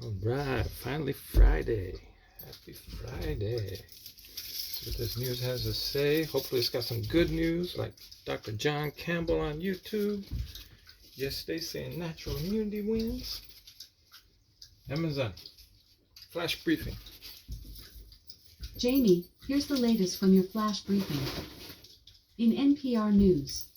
All right, finally Friday. Happy Friday. See what this news has to say. Hopefully it's got some good news like Dr. John Campbell on YouTube. Yesterday saying natural immunity wins. Amazon. Flash briefing. Jamie, here's the latest from your flash briefing. In NPR News.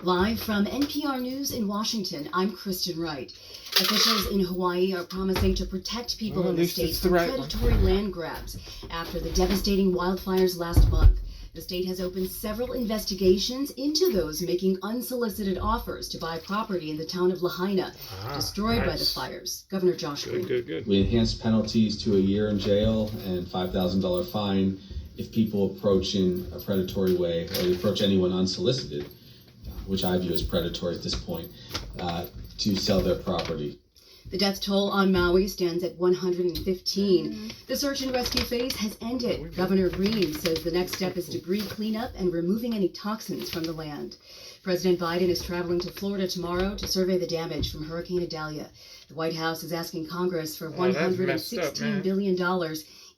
Live from NPR News in Washington, I'm Kristen Wright. Officials in Hawaii are promising to protect people in the state from predatory land grabs after the devastating wildfires last month. The state has opened several investigations into those making unsolicited offers to buy property in the town of Lahaina, destroyed by the fires. Governor Josh Green. Good. We enhanced penalties to a year in jail and $5,000 fine if people approach in a predatory way or they approach anyone unsolicited, which I view as predatory at this point, to sell their property. The death toll on Maui stands at 115. The search and rescue phase has ended. Governor Green says the next step is debris cleanup and removing any toxins from the land. President Biden is traveling to Florida tomorrow to survey the damage from Hurricane Idalia. The White House is asking Congress for $116 billion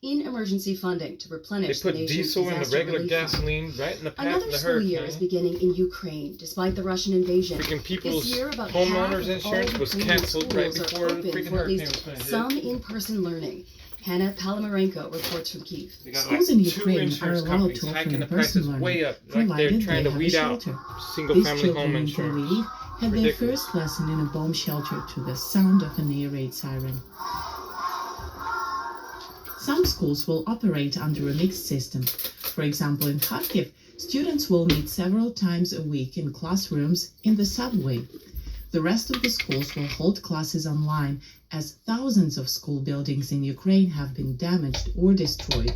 in emergency funding to replenish the nation's diesel in the regular gasoline fund. right in the path Another of the school hurricane. year is beginning in Ukraine, despite the Russian invasion. Freaking people's This year, about homeowners half of insurance all was Ukrainian canceled right schools before are the open freaking for at hurricane least was going to hit. some in-person learning. Hannah Palamarenko reports from Kyiv. They got Schools like in two Ukraine are insurance allowed companies to offer hiking the prices in-person way learning, up, like they're provided trying they to have a weed out shelter. single-family These home children in insurance. Kyiv had their Ridiculous. first lesson in a bomb shelter to the sound of an air raid siren. Some schools will operate under a mixed system. For example, in Kharkiv, students will meet several times a week in classrooms in the subway. The rest of the schools will hold classes online, as thousands of school buildings in Ukraine have been damaged or destroyed.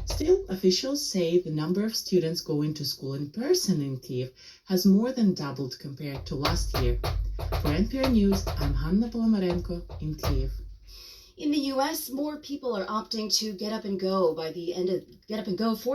Still, officials say the number of students going to school in person in Kyiv has more than doubled compared to last year. For NPR News, I'm Hanna Polamarenko in Kyiv. In the U.S., more people are opting to get up and go for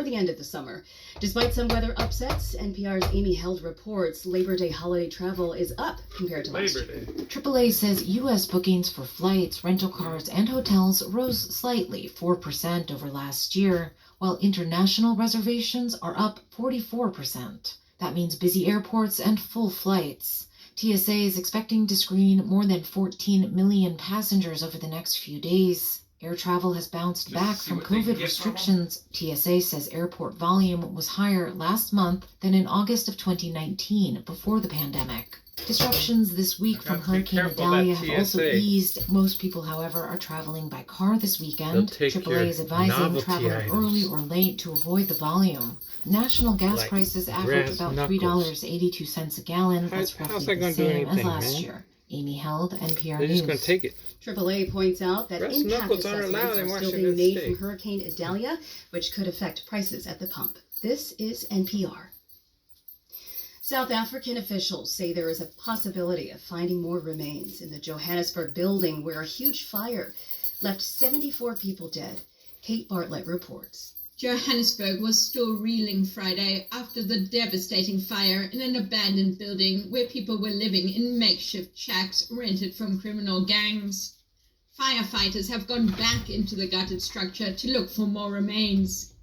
the end of the summer. Despite some weather upsets, NPR's Amy Held reports Labor Day holiday travel is up compared to last year. AAA says U.S. bookings for flights, rental cars, and hotels rose slightly, 4% over last year, while international reservations are up 44%. That means busy airports and full flights. TSA is expecting to screen more than 14 million passengers over the next few days. Air travel has bounced back from COVID restrictions. TSA says airport volume was higher last month than in August of 2019, before the pandemic. Disruptions this week from Hurricane Idalia have also eased. Most people, however, are traveling by car this weekend. AAA is advising traveling early or late to avoid the volume. National gas prices average about $3.82 a gallon. That's roughly the same as last year. Amy Held, NPR They're News. just going to take it. AAA points out that Brass impact knuckles aren't assessments allowed in are still Washington being made State. from Hurricane Idalia, which could affect prices at the pump. This is NPR. South African officials say there is a possibility of finding more remains in the Johannesburg building where a huge fire left 74 people dead. Kate Bartlett reports. Johannesburg was still reeling Friday after the devastating fire in an abandoned building where people were living in makeshift shacks rented from criminal gangs. Firefighters have gone back into the gutted structure to look for more remains.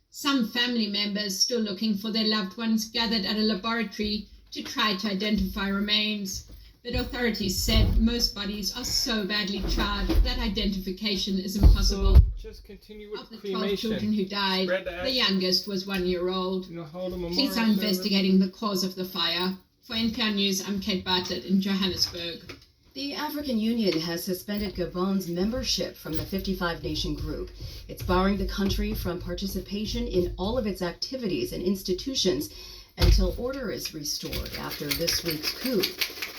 Some family members still looking for their loved ones gathered at a laboratory to try to identify remains. But authorities said most bodies are so badly charred that identification is impossible. So just continue with Of the 12 cremation. children who died, Spread the the ashes. youngest was 1 year old. Hold a memorial Police are service. investigating the cause of the fire. For NPR News, I'm Kate Bartlett in Johannesburg. The African Union has suspended Gabon's membership from the 55-nation group. It's barring the country from participation in all of its activities and institutions until order is restored after this week's coup.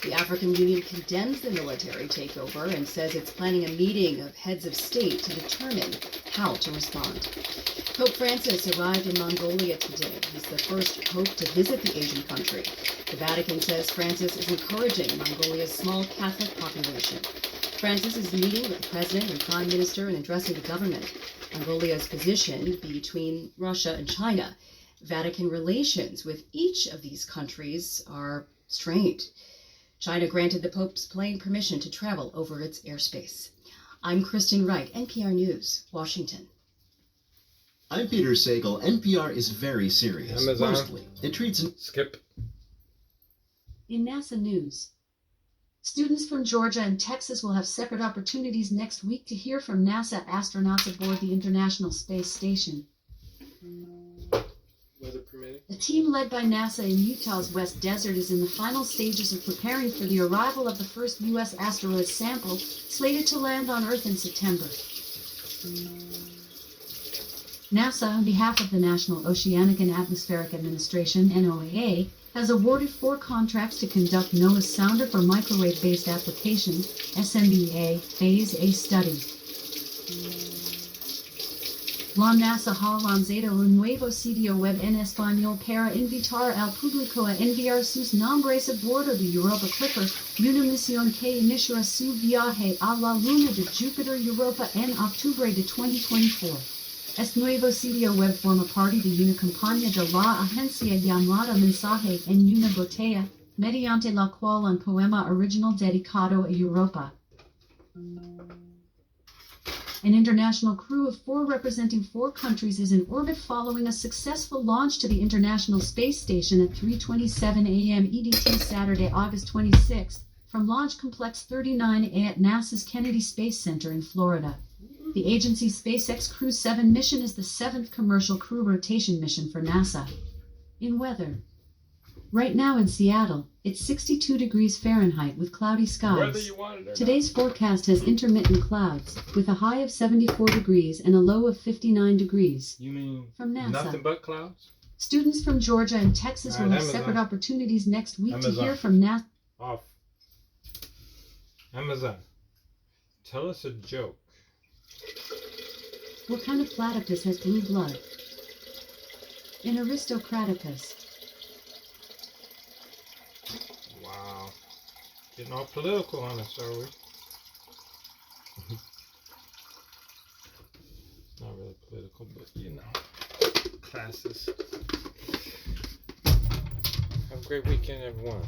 The African Union condemns the military takeover and says it's planning a meeting of heads of state to determine how to respond. Pope Francis arrived in Mongolia today. He's the first pope to visit the Asian country. The Vatican says Francis is encouraging Mongolia's small Catholic population. Francis is meeting with the president and prime minister and addressing the government. Mongolia's position between Russia and China. Vatican relations with each of these countries are strained. China granted the Pope's plane permission to travel over its airspace. I'm Kristen Wright, NPR News, Washington. I'm Peter Sagal. NPR is very serious. Amazon. Mostly. It treats Skip. In NASA news, students from Georgia and Texas will have separate opportunities next week to hear from NASA astronauts aboard the International Space Station. Weather permitting. A team led by NASA in Utah's West Desert is in the final stages of preparing for the arrival of the first U.S. asteroid sample, slated to land on Earth in September. NASA, on behalf of the National Oceanic and Atmospheric Administration, NOAA, has awarded 4 contracts to conduct NOAA's Sounder for Microwave-Based Applications, SMBA, Phase A study. La NASA ha lanzado un nuevo sitio web en español para invitar al público a enviar sus nombres a bordo de Europa Clipper, una misión que iniciará su viaje a la luna de Júpiter Europa en octubre de 2024. Este nuevo sitio web forma parte de una campaña de la agencia llamada Mensaje en una botella, mediante la cual un poema original dedicado a Europa. An international crew of 4 representing 4 countries is in orbit following a successful launch to the International Space Station at 3:27 a.m. EDT Saturday, August 26th, from Launch Complex 39A at NASA's Kennedy Space Center in Florida. The agency's SpaceX Crew 7 mission is the 7th commercial crew rotation mission for NASA. In weather. Right now in Seattle, it's 62 degrees Fahrenheit with cloudy Whether skies. you want it or Today's forecast has intermittent clouds, with a high of 74 degrees and a low of 59 degrees. not. You mean From NASA. nothing but clouds? Students from Georgia and Texas will have Amazon. separate opportunities next week to Amazon. hear from NASA. Off. Amazon. Tell us a joke. What kind of platypus has blue blood? An aristocraticus. Wow. Getting all political on us, are we? Not really political, but you know. Classes. Have a great weekend, everyone.